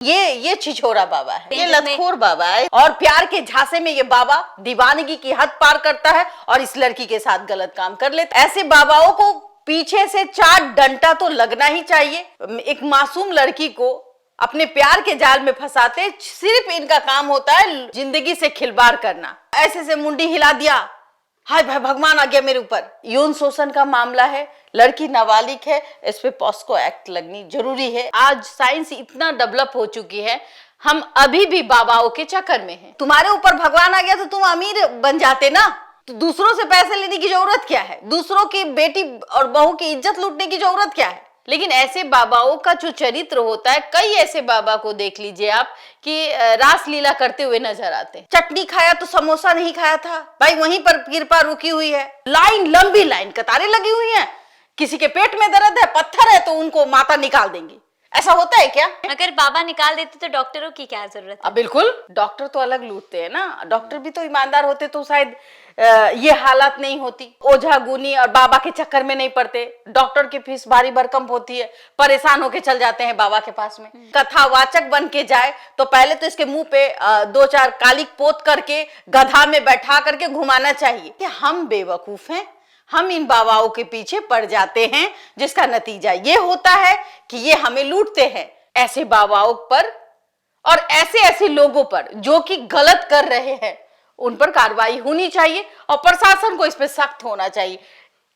ये छिछोरा बाबा है, ये लतखोर बाबा है और प्यार के झांसे में ये बाबा दीवानगी की हद पार करता है और इस लड़की के साथ गलत काम कर लेता है। ऐसे बाबाओं को पीछे से 4 डंडा तो लगना ही चाहिए। एक मासूम लड़की को अपने प्यार के जाल में फंसाते, सिर्फ इनका काम होता है जिंदगी से खिलवाड़ करना। ऐसे से मुंडी हिला दिया, हाय भाई भगवान आ गया मेरे ऊपर। यौन शोषण का मामला है, लड़की नाबालिग है, इस पे पॉस्को एक्ट लगनी जरूरी है। आज साइंस इतना डेवलप हो चुकी है, हम अभी भी बाबाओं के चक्कर में हैं। तुम्हारे ऊपर भगवान आ गया तो तुम अमीर बन जाते ना, तो दूसरों से पैसे लेने की जरूरत क्या है? दूसरों की बेटी और बहू की इज्जत लूटने की जरूरत क्या है? लेकिन ऐसे बाबाओं का जो चरित्र होता है, कई ऐसे बाबा को देख लीजिए आप कि रासलीला करते हुए नजर आते हैं। चटनी खाया तो समोसा नहीं खाया था भाई, वहीं पर कृपा रुकी हुई है। लाइन, लंबी लाइन, कतारें लगी हुई हैं। किसी के पेट में दर्द है, पत्थर है, तो उनको माता निकाल देंगी। ऐसा होता है क्या? अगर बाबा निकाल देते तो डॉक्टरों की क्या जरूरत है? बिल्कुल, डॉक्टर तो अलग लूटते हैं ना। डॉक्टर भी तो ईमानदार होते तो शायद ये हालात नहीं होती। ओझा गुनी और बाबा के चक्कर में नहीं पड़ते। डॉक्टर की फीस भारी भरकम होती है, परेशान होके चल जाते हैं बाबा के पास में। कथावाचक बन के जाए तो पहले तो इसके मुंह पे 2-4 कालिक पोत करके गधा में बैठा करके घुमाना चाहिए। कि हम बेवकूफ हैं, हम इन बाबाओं के पीछे पड़ जाते हैं, जिसका नतीजा ये होता है कि ये हमें लूटते हैं। ऐसे बाबाओं पर और ऐसे ऐसे लोगों पर जो कि गलत कर रहे हैं, उन पर कार्रवाई होनी चाहिए और प्रशासन को इस पे सख्त होना चाहिए।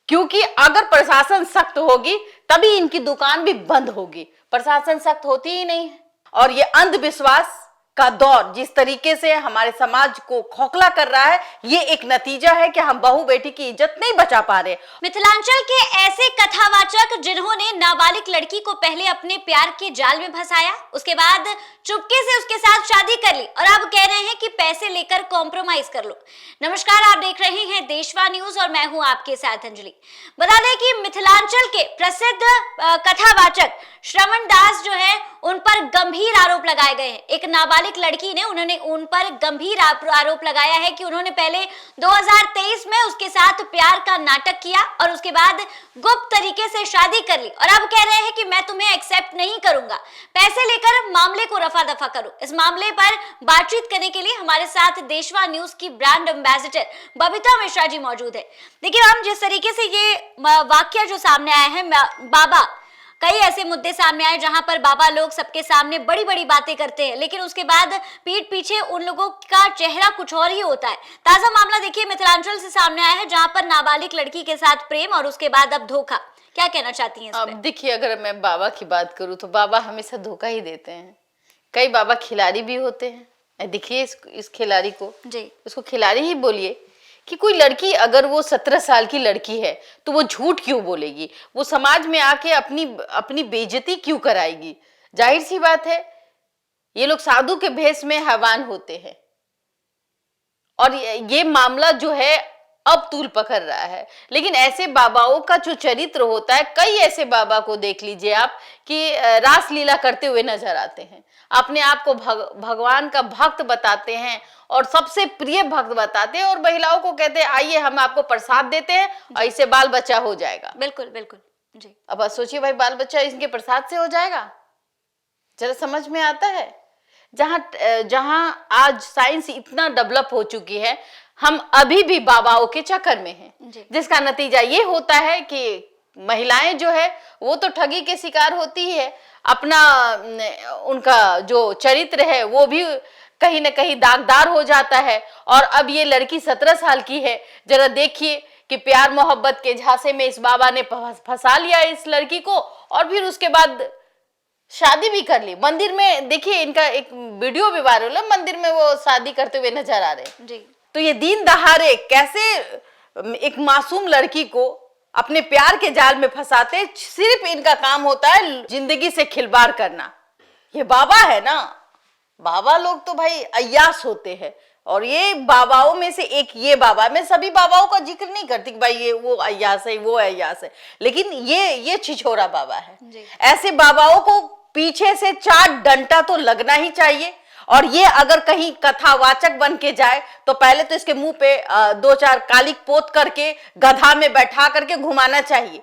क्योंकि अगर प्रशासन सख्त होगी तभी इनकी दुकान भी बंद होगी। प्रशासन सख्त होती ही नहीं है। और ये अंधविश्वास का दौर जिस तरीके से हमारे समाज को खोखला कर रहा है, ये एक नतीजा है कि हम बहू बेटी की इज्जत नहीं बचा पा रहे। मिथिलांचल के ऐसे कथावाचक जिन्होंने नाबालिग लड़की को पहले अपने प्यार के जाल में फंसाया, उसके बाद चुपके से उसके साथ शादी कर ली और अब कह रहे हैं कि पैसे लेकर कॉम्प्रोमाइज कर लो। नमस्कार, आप देख रहे हैं देशवा न्यूज और मैं हूं आपके साथ अंजलि। बता दें कि मिथिलांचल के प्रसिद्ध कथावाचक श्रवण दास जो है, उन पर गंभीर आरोप लगाए गए हैं। एक नाबालिग लड़की ने उन्होंने उन पर गंभीर आरोप लगाया है कि उन्होंने पहले 2023 में उसके साथ प्यार का नाटक किया और उसके बाद गुप्त तरीके से शादी कर ली और अब कह रहे हैं कि मैं तुम्हें एक्सेप्ट नहीं करूंगा, पैसे लेकर मामले को रफा दफा करो। इस मामले पर बातचीत करने के लिए हमारे साथ देशवा न्यूज की ब्रांड एम्बेसडर बबीता मिश्रा जी मौजूद है। देखिए हम जिस तरीके से ये वाक्य जो सामने आया है, बाबा कई ऐसे मुद्दे सामने आए जहां पर बाबा लोग सबके सामने बड़ी बड़ी बातें करते हैं, लेकिन उसके बाद पीठ पीछे उन लोगों का चेहरा कुछ और ही होता है। ताजा मामला देखिए मिथिलांचल से सामने आया है, जहां पर नाबालिग लड़की के साथ प्रेम और उसके बाद अब धोखा। क्या कहना चाहती हैं इस पे? अब देखिए, अगर मैं बाबा की बात करूं तो बाबा हमेशा धोखा ही देते हैं। कई बाबा खिलाड़ी भी होते हैं। देखिए इस खिलाड़ी को जी, उसको खिलाड़ी ही बोलिए कि कोई लड़की अगर वो 17 साल की लड़की है तो वो झूठ क्यों बोलेगी? वो समाज में आके अपनी बेइज्जती क्यों कराएगी? जाहिर सी बात है, ये लोग साधु के भेष में हैवान होते हैं और ये मामला जो है अब तूल पकड़ रहा है। लेकिन ऐसे बाबाओं का जो चरित्र होता है, कई ऐसे बाबा को देख लीजिए आप कि रासलीला करते हुए नजर आते हैं। अपने आप को भगवान का भक्त बताते हैं और सबसे प्रिय भक्त बताते हैं और महिलाओं को कहते हैं आइए हम आपको प्रसाद देते हैं और इससे बाल बच्चा हो जाएगा। बिल्कुल बिल्कुल जी। अब सोचिए भाई, बाल बच्चा इनके प्रसाद से हो जाएगा? जरा समझ में आता है। जहां आज साइंस इतना डेवलप हो चुकी है, हम अभी भी बाबाओं के चक्कर में हैं, जिसका नतीजा ये होता है कि महिलाएं जो है वो तो ठगी के शिकार होती है। अपना उनका जो चरित्र है वो भी कहीं ना कहीं दागदार हो जाता है। और अब ये लड़की 17 साल की है। जरा देखिए कि प्यार मोहब्बत के झांसे में इस बाबा ने फंसा लिया इस लड़की को और फिर उसके बाद शादी भी कर ली। मंदिर में देखिए, इनका एक वीडियो भी वायरल है, मंदिर में वो शादी करते हुए नजर आ रहे जी। तो ये दिन दहाड़े कैसे एक मासूम लड़की को अपने प्यार के जाल में फंसाते, सिर्फ इनका काम होता है जिंदगी से खिलवाड़ करना। ये बाबा है ना, बाबा लोग तो भाई अय्यास होते हैं और ये बाबाओं में से एक ये बाबा, मैं सभी बाबाओं का जिक्र नहीं करती कि भाई ये वो अय्यास है वो अय्यास है, लेकिन ये छिछोरा बाबा है। ऐसे बाबाओं को पीछे से 4 डंडा तो लगना ही चाहिए और ये अगर कहीं कथावाचक बन के जाए तो पहले तो इसके मुंह पे 2-4 कालिक पोत करके गधा में बैठा करके घुमाना चाहिए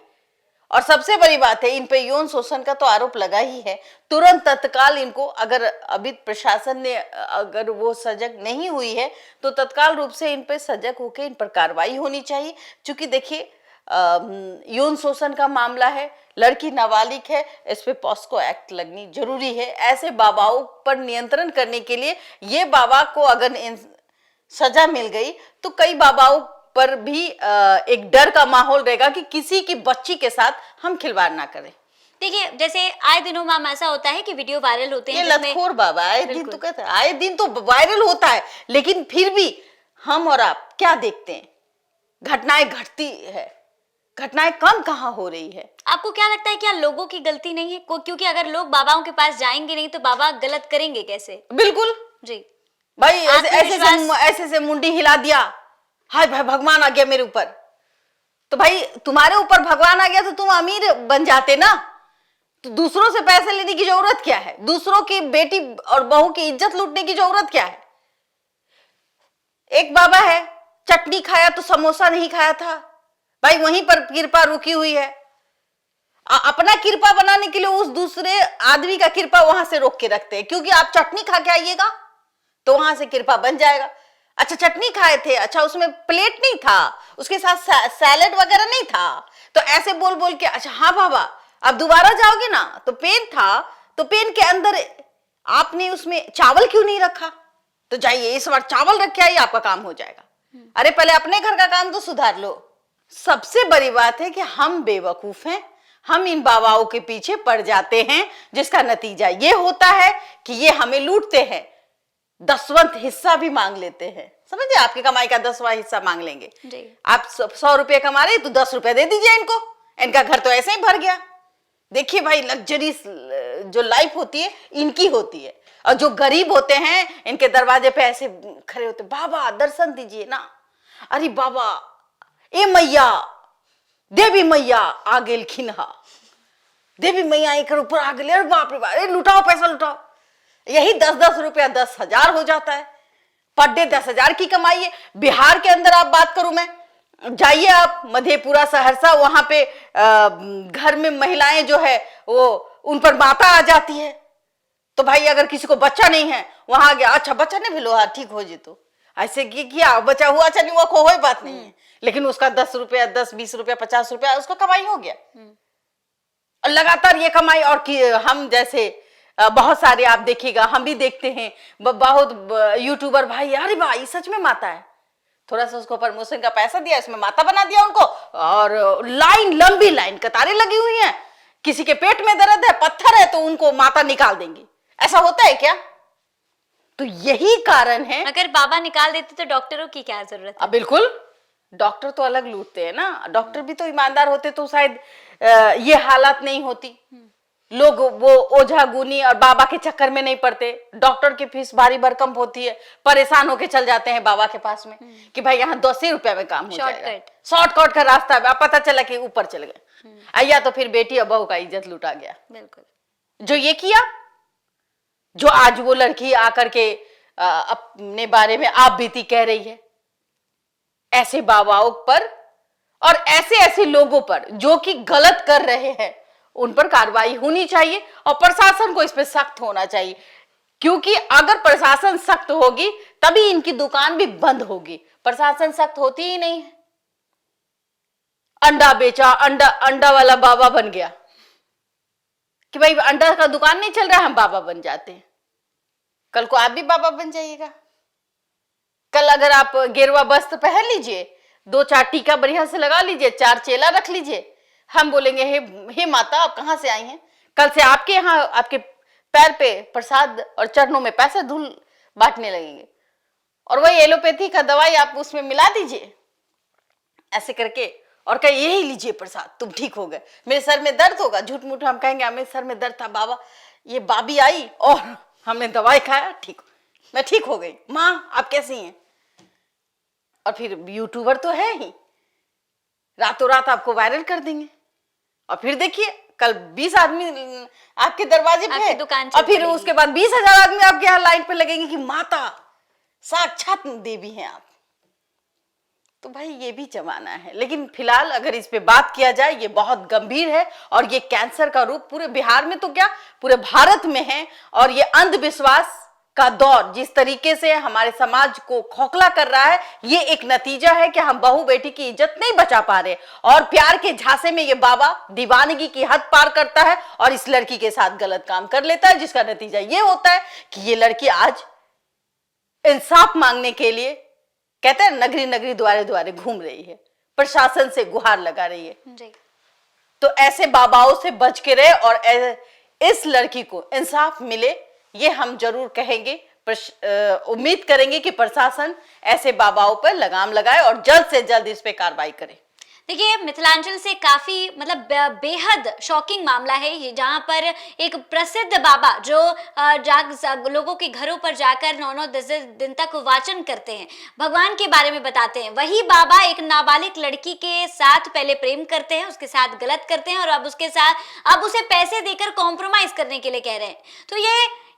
और सबसे बड़ी बात है, इन पे यौन शोषण का तो आरोप लगा ही है। तुरंत तत्काल इनको, अगर अभी प्रशासन ने अगर वो सजग नहीं हुई है तो तत्काल रूप से इन पे सजग होकर इन पर कार्रवाई होनी चाहिए। क्योंकि देखिए यौन शोषण का मामला है, लड़की नाबालिग है, इस पे पॉस्को एक्ट लगनी जरूरी है। ऐसे बाबाओं पर नियंत्रण करने के लिए ये बाबा को अगर सजा मिल गई तो कई बाबाओं पर भी एक डर का माहौल रहेगा कि किसी की बच्ची के साथ हम खिलवाड़ ना करें। देखिए, जैसे आए दिनों मैम ऐसा होता है कि वीडियो वायरल होते हैं ये लतखोर बाबा आए दिन तो कहते हैं, आए दिन तो वायरल होता है, लेकिन फिर भी हम और आप क्या देखते हैं, घटनाएं घटती है, घटनाएं कम कहाँ हो रही है। आपको क्या लगता है, क्या लोगों की गलती नहीं है? क्योंकि अगर लोग बाबाओं के पास जाएंगे नहीं तो बाबा गलत करेंगे कैसे? बिल्कुल जी भाई, आत्मविश्वास- ऐसे से मुंडी हिला दिया, हाय भाई भगवान आ गया मेरे ऊपर, तो भाई तुम्हारे ऊपर भगवान आ गया तो तुम अमीर बन जाते ना। तो दूसरों से पैसे लेने की जरूरत क्या है? दूसरों की बेटी और बहू की इज्जत लूटने की जरूरत क्या है? एक बाबा है, चटनी खाया तो समोसा नहीं खाया था, भाई वहीं पर कृपा रुकी हुई है। अपना कृपा बनाने के लिए उस दूसरे आदमी का कृपा वहां से रोक के रखते हैं, क्योंकि आप चटनी खा के आइएगा तो वहां से कृपा बन जाएगा। अच्छा चटनी खाए थे, अच्छा उसमें प्लेट नहीं था, उसके साथ सैलेड वगैरह नहीं था, तो ऐसे बोल बोल के अच्छा हाँ बाबा अब दोबारा जाओगे ना, तो पेन था, तो पेन के अंदर आपने उसमें चावल क्यों नहीं रखा, तो जाइए इस बार चावल रख के आइए, आपका काम हो जाएगा। अरे पहले अपने घर का काम तो सुधार लो। सबसे बड़ी बात है कि हम बेवकूफ हैं, हम इन बाबाओं के पीछे पड़ जाते हैं, जिसका नतीजा ये होता है कि ये हमें लूटते हैं, 10वां हिस्सा भी मांग लेते हैं। समझे, आपकी कमाई का 10वां हिस्सा मांग लेंगे जी। आप 100 रुपए कमा रहे तो 10 रुपए दे दीजिए इनको, इनका घर तो ऐसे ही भर गया। देखिए भाई, लग्जरी जो लाइफ होती है इनकी होती है, और जो गरीब होते हैं इनके दरवाजे पे ऐसे खड़े होते, बाबा दर्शन दीजिए ना, अरे बाबा ए मैया देवी मैया आ गेल खिनहा, देवी मैया एक ऊपर आ गए, अरे बाप रे बाप, अरे लुटाओ पैसा लुटाओ। यही 10-10 रुपया 10,000 हो जाता है, पर डे 10,000 की कमाई है। बिहार के अंदर आप बात करूं मैं, जाइए आप मधेपुरा सहरसा, वहां पे घर में महिलाएं जो है वो उन पर माता आ जाती है, तो भाई अगर किसी को बच्चा नहीं है वहां गया, अच्छा बच्चा नहीं भी लो, हाँ ठीक हो जी, तो ऐसे किया, बचा हुआ अच्छा नहीं हुआ कोई बात नहीं है, लेकिन उसका 10 रुपया 10-20 रुपया 50 रुपया उसका कमाई हो गया। और लगातार ये कमाई, और हम जैसे बहुत सारे आप देखिएगा, हम भी देखते हैं बहुत यूट्यूबर भाई, अरे भाई सच में माता है, थोड़ा सा उसको प्रमोशन का पैसा दिया, इसमें माता बना दिया उनको, और लाइन लंबी लाइन कतारें लगी हुई हैं, किसी के पेट में दर्द है, पत्थर है, तो उनको माता निकाल देंगी। ऐसा होता है क्या? तो यही कारण है। अगर बाबा निकाल देते तो डॉक्टरों की क्या जरूरत है? बिल्कुल, डॉक्टर तो अलग लूटते हैं ना, डॉक्टर भी तो ईमानदार होते तो शायद ये हालात नहीं होती, लोग वो ओझा गुनी और बाबा के चक्कर में नहीं पड़ते। डॉक्टर की फीस भारी भरकम होती है, परेशान होके चल जाते हैं बाबा के पास में कि भाई यहाँ 10 ही रुपया में काम हो जाएगा, शॉर्टकट का रास्ता है, पता चला कि ऊपर चल गए, या तो फिर बेटी और बहू का इज्जत लूटा गया। बिल्कुल, जो ये किया, जो आज वो लड़की आकर के अपने बारे में आप बीती कह रही है, ऐसे बाबाओं पर और ऐसे ऐसे लोगों पर जो कि गलत कर रहे हैं, उन पर कार्रवाई होनी चाहिए, और प्रशासन को इस पे सख्त होना चाहिए, क्योंकि अगर प्रशासन सख्त होगी तभी इनकी दुकान भी बंद होगी। प्रशासन सख्त होती ही नहीं है, अंडा बेचा, अंडा वाला बाबा बन गया कि भाई अंडा का दुकान नहीं चल रहा, हम बाबा बन जाते हैं। कल को आप भी बाबा बन जाइएगा। कल अगर आप गेरुआ वस्त्र पहन लीजिए, 2-4 टीका बढ़िया से लगा लीजिए, 4 चेला रख लीजिए, हम बोलेंगे हे माता आप कहां से आई हैं, कल से आपके यहाँ आपके पैर पे प्रसाद और चरणों में पैसा धूल बांटने लगेंगे, और वही एलोपैथी का दवाई आप उसमें मिला दीजिए ऐसे करके, और कहे यही लीजिए प्रसाद, तुम ठीक हो गए। मेरे सर में दर्द होगा, झूठ मूठ हम कहेंगे मेरे सर में दर्द था बाबा, ये बाबी आई और हमने दवाई खाया, ठीक, मैं ठीक हो गई। माँ आप कैसी हैं? और फिर यूट्यूबर तो है ही, रातों रात आपको वायरल कर देंगे, और फिर देखिए कल 20 आदमी आपके दरवाजे पे है, और फिर उसके बाद 20,000 आदमी आपके यहाँ लाइन पे लगेंगे कि माता साक्षात देवी हैं आप। तो भाई ये भी जमाना है, लेकिन फिलहाल अगर इस पे बात किया जाए ये बहुत गंभीर है और ये कैंसर का रूप पूरे बिहार में तो क्या पूरे भारत में है। और ये अंधविश्वास का दौर जिस तरीके से हमारे समाज को खोखला कर रहा है, ये एक नतीजा है कि हम बहू बेटी की इज्जत नहीं बचा पा रहे। और प्यार के झांसे में ये बाबा दीवानगी की हद पार करता है और इस लड़की के साथ गलत काम कर लेता है, जिसका नतीजा ये होता है कि ये लड़की आज इंसाफ मांगने के लिए कहते हैं नगरी नगरी द्वारे द्वारे घूम रही है, प्रशासन से गुहार लगा रही है जी। तो ऐसे बाबाओं से बच के रहे और इस लड़की को इंसाफ मिले, ये हम जरूर कहेंगे। उम्मीद करेंगे कि प्रशासन ऐसे बाबाओं पर लगाम लगाए और जल्द से जल्द इस पे कार्रवाई करे। देखिए, मिथिलांचल से काफी मतलब बेहद शॉकिंग मामला है ये, जहां पर एक प्रसिद्ध बाबा जो लोगों के घरों पर जाकर 9-9 दिन तक वाचन करते हैं, भगवान के बारे में बताते हैं, वही बाबा एक नाबालिग लड़की के साथ पहले प्रेम करते हैं, उसके साथ गलत करते हैं और अब उसे पैसे देकर कॉम्प्रोमाइज करने के लिए कह रहे हैं। तो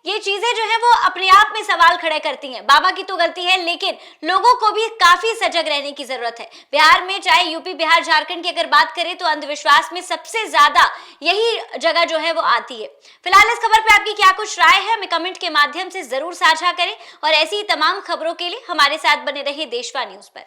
ये चीजें जो है वो अपने आप में सवाल खड़े करती हैं। बाबा की तो गलती है, लेकिन लोगों को भी काफी सजग रहने की जरूरत है। बिहार में चाहे यूपी, बिहार, झारखंड की अगर बात करें तो अंधविश्वास में सबसे ज्यादा यही जगह जो है वो आती है। फिलहाल इस खबर पे आपकी क्या कुछ राय है, हमें कमेंट के माध्यम से जरूर साझा करें और ऐसी ही तमाम खबरों के लिए हमारे साथ बने रहिए देशवा न्यूज पर।